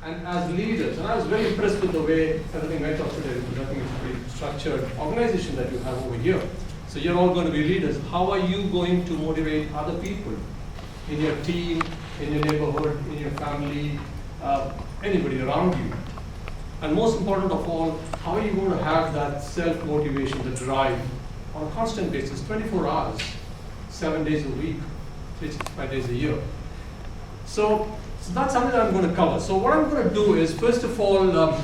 and as leaders, and I was very impressed with the way everything went off today, because I think it's a very structured organization that you have over here. So you're all going to be leaders. How are you going to motivate other people in your team, in your neighborhood, in your family, anybody around you? And most important of all, how are you going to have that self-motivation, the drive, on a constant basis, 24 hours, 7 days a week, 365 days a year? So that's something that I'm going to cover. So what I'm going to do is, first of all,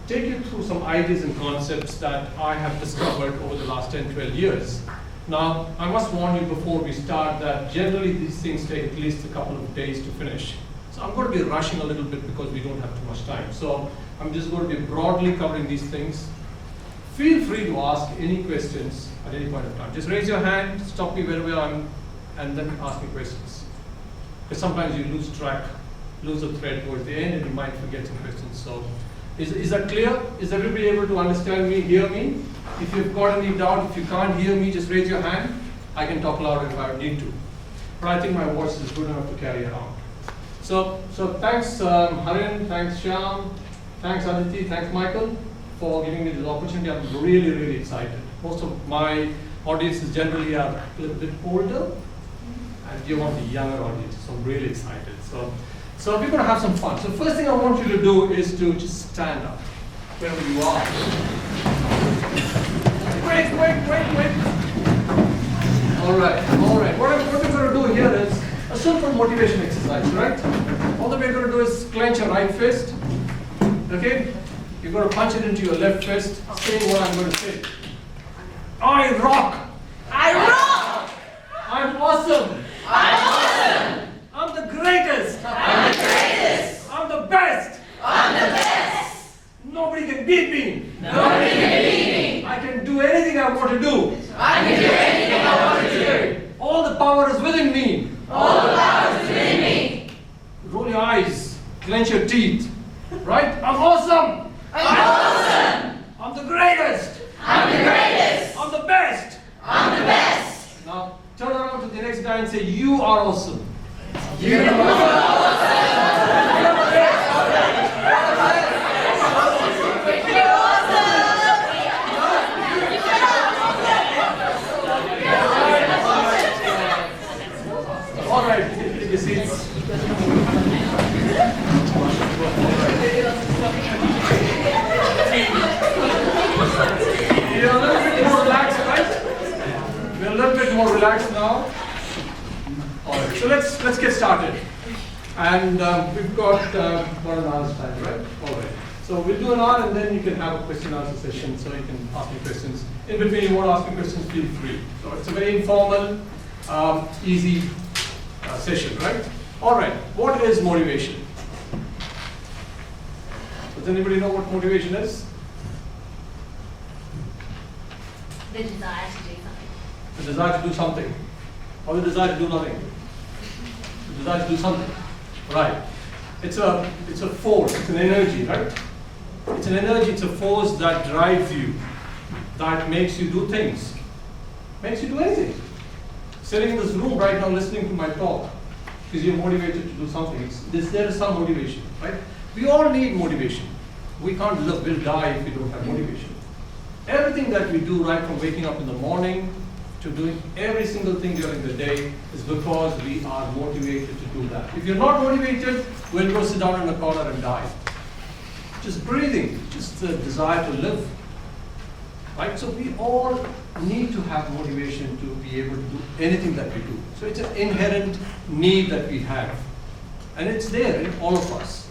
take you through some ideas and concepts that I have discovered over the last 10, 12 years. Now, I must warn you before we start that generally these things take at least a couple of days to finish. So I'm going to be rushing a little bit because we don't have too much time. So I'm just going to be broadly covering these things. Feel free to ask any questions at any point of time. Just raise your hand, stop me wherever I am, and then ask me questions. Because sometimes you lose track, lose the thread towards the end, and you might forget some questions. So is that clear? Is everybody able to understand me, hear me? If you've got any doubt, if you can't hear me, just raise your hand. I can talk louder if I need to. But I think my voice is good enough to carry around. So thanks Harin, thanks Shyam, thanks Aditi, thanks Michael for giving me this opportunity. I'm really, really excited. Most of my audiences generally are a little bit older, and you want the younger audience, so I'm really excited. So we're going to have some fun. So first thing I want you to do is to just stand up, wherever you are. Wait. All right. What we're going to do here is a simple motivation exercise, right? All that we're going to do is clench your right fist, okay? You're going to punch it into your left fist, saying what I'm going to say. I rock! I rock! I'm awesome! I'm awesome! I'm the greatest! I'm the greatest! I'm the best! I'm the best! Nobody can beat me! Nobody can beat me! I can do anything I want to do! I can do anything I want to do! All the power is within me! All the power is within me! Roll your eyes, clench your teeth, right? I'm awesome! I'm awesome! I'm the greatest! I'm the greatest! I'm the best! I'm the best! Now turn around to the next guy and say, you are awesome! You are awesome! All right, take your seats. You're a little bit more relaxed, right? We're a little bit more relaxed now. All right, so let's get started. And we've got 1 hour's time, right? All right. So we'll do an hour, and then you can have a question and answer session, so you can ask me questions. In between, you want to ask me questions, feel free. So it's a very informal, easy session, right? All right. What is motivation? Does anybody know what motivation is? The desire to do something. The desire to do something, or the desire to do nothing. The desire to do something, right? It's a force. It's an energy, right? It's an energy. It's a force that drives you, that makes you do things, makes you do anything. Sitting in this room right now, listening to my talk, because you're motivated to do something. There is some motivation, right? We all need motivation. We can't live, we'll die if we don't have motivation. Everything that we do, right from waking up in the morning to doing every single thing during the day, is because we are motivated to do that. If you're not motivated, we'll go sit down in a corner and die. Just breathing, just the desire to live. Right? So we all need to have motivation to be able to do anything that we do. So it's an inherent need that we have. And it's there in all of us.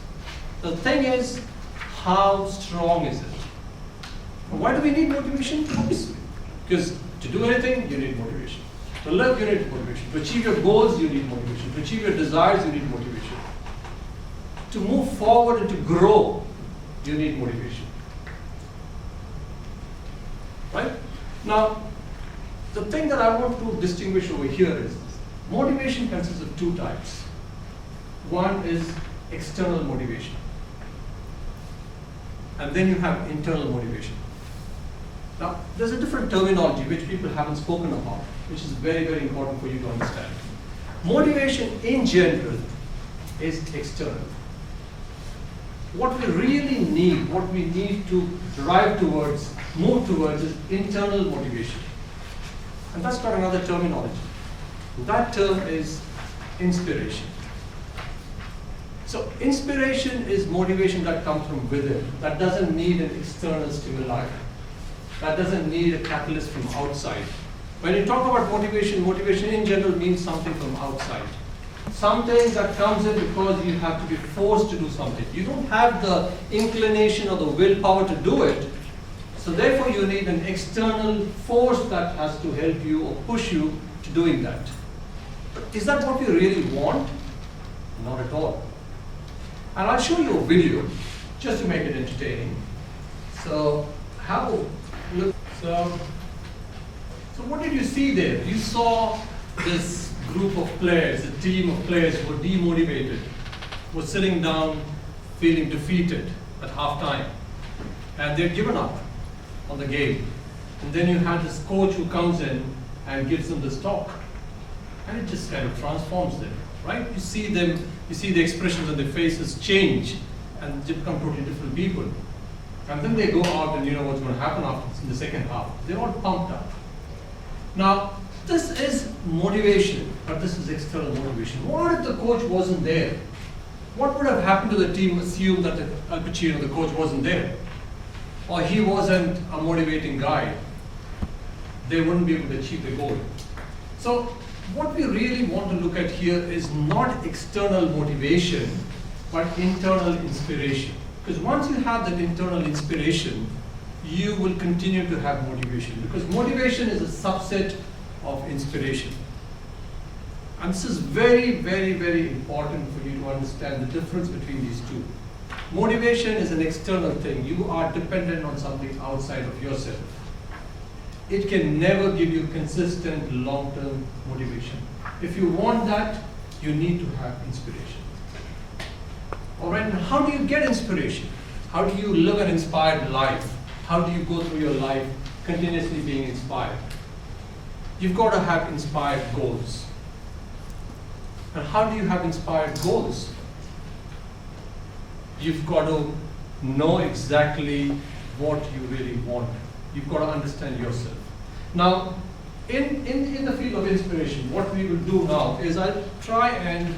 The thing is, how strong is it? Why do we need motivation? Obviously. Because to do anything, you need motivation. To live, you need motivation. To achieve your goals, you need motivation. To achieve your desires, you need motivation. To move forward and to grow, you need motivation. Right? Now, the thing that I want to distinguish over here is this. Motivation consists of two types. One is external motivation. And then you have internal motivation. Now, there's a different terminology which people haven't spoken about, which is very, very important for you to understand. Motivation in general is external. what we really need, what we need to drive towards, move towards is internal motivation. And that's got another terminology. That term is inspiration. So inspiration is motivation that comes from within, that doesn't need an external stimuli, that doesn't need a catalyst from outside. When you talk about motivation, motivation in general means something from outside. Something that comes in because you have to be forced to do something. You don't have the inclination or the willpower to do it, so therefore you need an external force that has to help you or push you to doing that. But is that what we really want? Not at all. And I'll show you a video just to make it entertaining. So have a look. So what did you see there? You saw this group of players, a team of players who were demotivated, were sitting down feeling defeated at halftime. And they'd given up on the game. And then you had this coach who comes in and gives them this talk. And it just kind of transforms them, right? You see them, you see the expressions on their faces change and they become totally different people. And then they go out and you know what's going to happen after in the second half. They're all pumped up. Now, this is motivation, but this is external motivation. What if the coach wasn't there? What would have happened to the team? Assume that the coach wasn't there, or he wasn't a motivating guy. They wouldn't be able to achieve the goal. So, what we really want to look at here is not external motivation, but internal inspiration. Because once you have that internal inspiration, you will continue to have motivation. Because motivation is a subset of inspiration. And this is very, very, very important for you to understand the difference between these two. Motivation is an external thing. You are dependent on something outside of yourself. It can never give you consistent long-term motivation. If you want that, you need to have inspiration. All right, now how do you get inspiration? How do you live an inspired life? How do you go through your life continuously being inspired? You've got to have inspired goals. And how do you have inspired goals? You've got to know exactly what you really want. You've got to understand yourself. Now, in the field of inspiration, what we will do now is I'll try and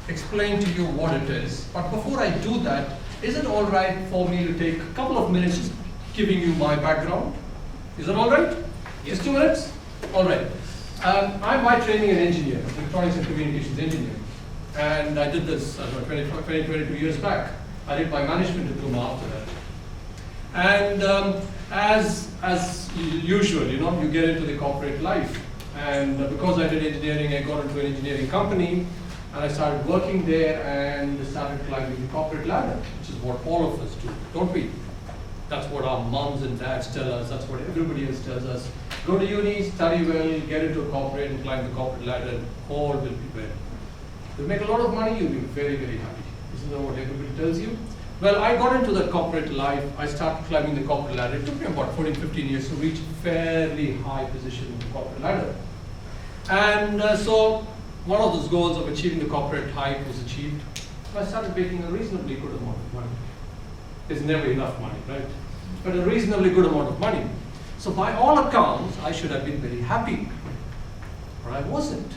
explain to you what it is. But before I do that, is it all right for me to take a couple of minutes just giving you my background? Is it all right? Yes. Just 2 minutes? All right. I'm by training an engineer, electronics and communications engineer. And I did this 22 years back. I did my management diploma after that. And as usual, you know, you get into the corporate life. And because I did engineering, I got into an engineering company. And I started working there and started climbing the corporate ladder, which is what all of us do, don't we? That's what our moms and dads tell us. That's what everybody else tells us. Go to uni, study well, get into a corporate and climb the corporate ladder, and all will be well. You'll make a lot of money, you'll be very, very happy. Isn't that what everybody tells you? Well, I got into the corporate life. I started climbing the corporate ladder. It took me about 14, 15 years to reach a fairly high position in the corporate ladder. And so one of those goals of achieving the corporate height was achieved. I started making a reasonably good amount of money. There's never enough money, right? But a reasonably good amount of money. So by all accounts, I should have been very happy. But I wasn't.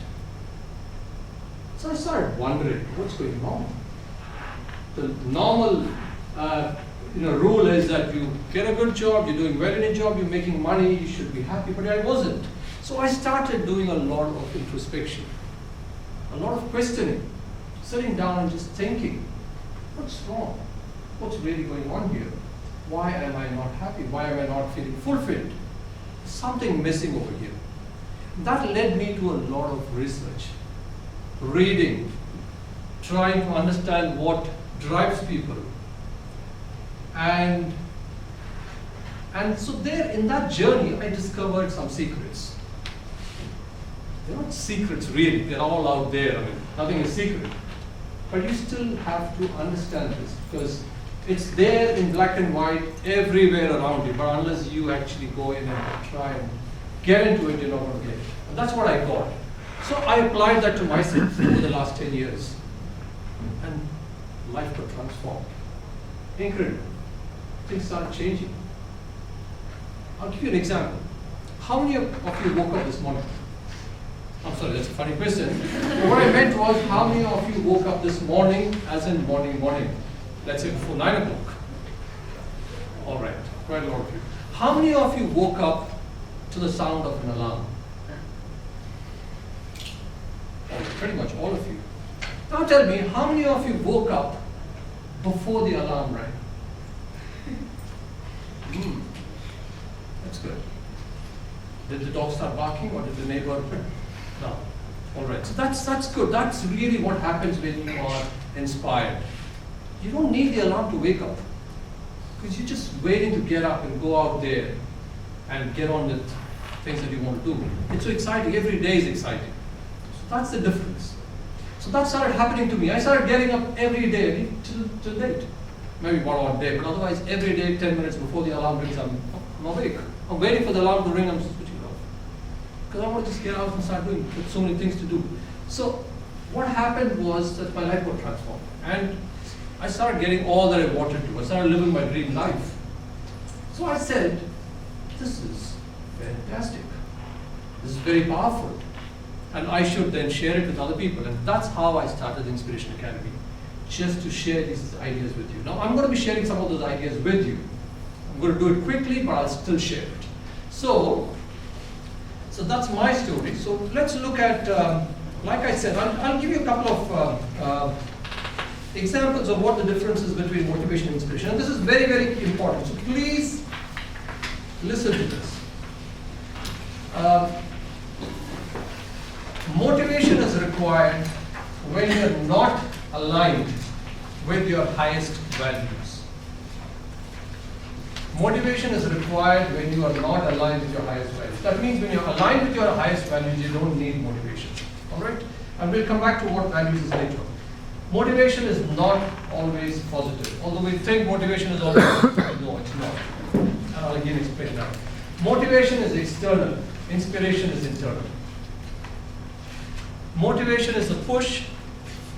So I started wondering, what's going on? The normal rule is that you get a good job, you're doing well in a job, you're making money, you should be happy, but I wasn't. So I started doing a lot of introspection, a lot of questioning, sitting down and just thinking, what's wrong? What's really going on here? Why am I not happy? Why am I not feeling fulfilled? Something missing over here. That led me to a lot of research, reading, trying to understand what drives people. And so there, in that journey, I discovered some secrets. They're not secrets really, they're all out there. I mean, nothing is secret. But you still have to understand this because it's there in black and white everywhere around you. But unless you actually go in and try and get into it, you're not going to get it. And that's what I got. So I applied that to myself over the last 10 years. and life got transformed. Incredible. Things started changing. I'll give you an example. How many of you woke up this morning? I'm sorry, that's a funny question. But what I meant was, how many of you woke up this morning, as in morning, let's say before 9 o'clock? All right, quite a lot of you. How many of you woke up to the sound of an alarm? Pretty much all of you. Now tell me, how many of you woke up before the alarm rang? That's good. Did the dog start barking, or did the neighbor? No. All right. So that's good. That's really what happens when you are inspired. You don't need the alarm to wake up, because you're just waiting to get up and go out there and get on with things that you want to do. It's so exciting. Every day is exciting. So that's the difference. So that started happening to me. I started getting up every day till date. Maybe one odd day, but otherwise every day, 10 minutes before the alarm rings, I'm awake. I'm waiting for the alarm to ring, I'm switching it off. Because I want to just get out and start doing. There's so many things to do. So what happened was that my life got transformed. And I started getting all that I wanted to. I started living my dream life. So I said, this is fantastic. This is very powerful. And I should then share it with other people. And that's how I started the Inspiration Academy, just to share these ideas with you. Now I'm going to be sharing some of those ideas with you. I'm going to do it quickly, but I'll still share it. So that's my story. So let's look at, like I said, I'll give you a couple of examples of what the difference is between motivation and inspiration. And this is very, very important. So please listen to this. Motivation is required when you're not aligned with your highest values. Motivation is required when you are not aligned with your highest values. That means when you're aligned with your highest values, you don't need motivation. All right? And we'll come back to what values is later. Motivation is not always positive. Although we think motivation is always positive, no, it's not. And I'll again explain that. Motivation is external. Inspiration is internal. Motivation is the push.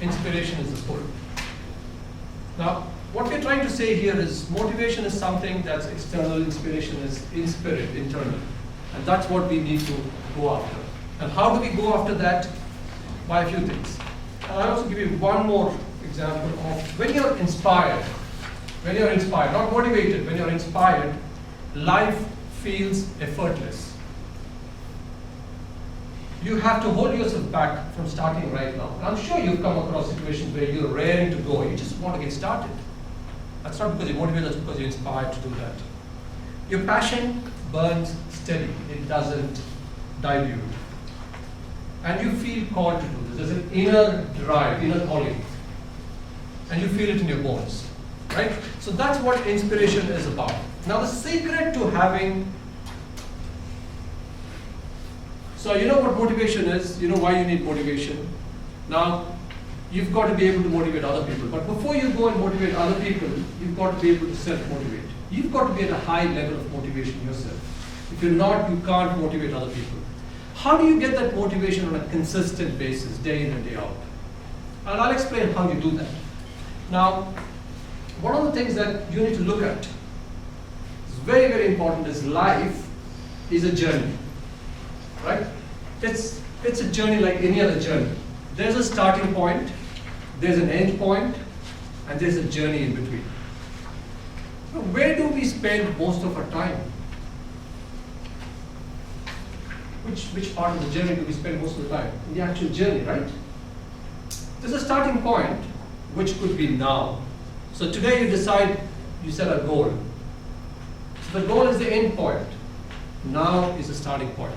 Inspiration is the pull. Now, what we're trying to say here is motivation is something that's external, inspiration is internal. And that's what we need to go after. And how do we go after that? By a few things. And I'll also give you one more example of when you're inspired, not motivated, when you're inspired, life feels effortless. You have to hold yourself back from starting right now. And I'm sure you've come across situations where you're raring to go. You just want to get started. That's not because you're motivated, that's because you're inspired to do that. Your passion burns steady. It doesn't dilute. And you feel called to do this. There's an inner drive, inner calling. And you feel it in your bones. Right? So that's what inspiration is about. Now the secret to having... So you know what motivation is, you know why you need motivation. Now, you've got to be able to motivate other people. But before you go and motivate other people, you've got to be able to self-motivate. You've got to be at a high level of motivation yourself. If you're not, you can't motivate other people. How do you get that motivation on a consistent basis, day in and day out? And I'll explain how you do that. Now, one of the things that you need to look at, is very, very important, is life is a journey. Right? It's a journey like any other journey. There's a starting point, there's an end point, and there's a journey in between. So where do we spend most of our time? Which part of the journey do we spend most of the time? In the actual journey, right? There's a starting point, which could be now. So today you decide, you set a goal. So the goal is the end point. Now is the starting point.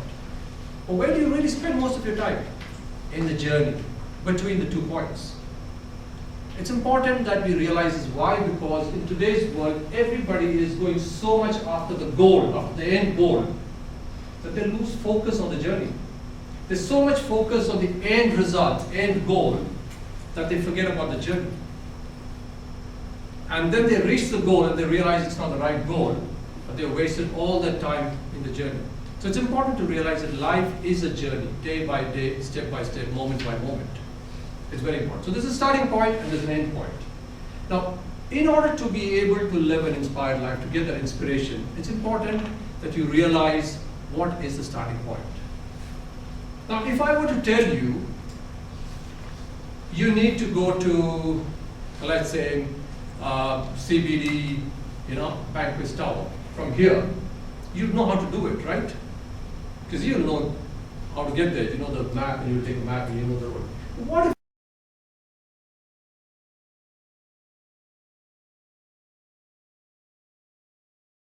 But where do you really spend most of your time? In the journey, between the 2 points. It's important that we realize this. Why? Because in today's world, everybody is going so much after the goal, after the end goal, that they lose focus on the journey. There's so much focus on the end result, end goal, that they forget about the journey. And then they reach the goal and they realize it's not the right goal, but they've wasted all that time in the journey. So it's important to realize that life is a journey, day by day, step by step, moment by moment. It's very important. So this is a starting point and there's an end point. Now, in order to be able to live an inspired life, to get that inspiration, it's important that you realize what is the starting point. Now, if I were to tell you, you need to go to, let's say, CBD, Banquist Tower. From here, you know how to do it, right? Because you know how to get there. You know the map, and you take a map, and you know the road. What if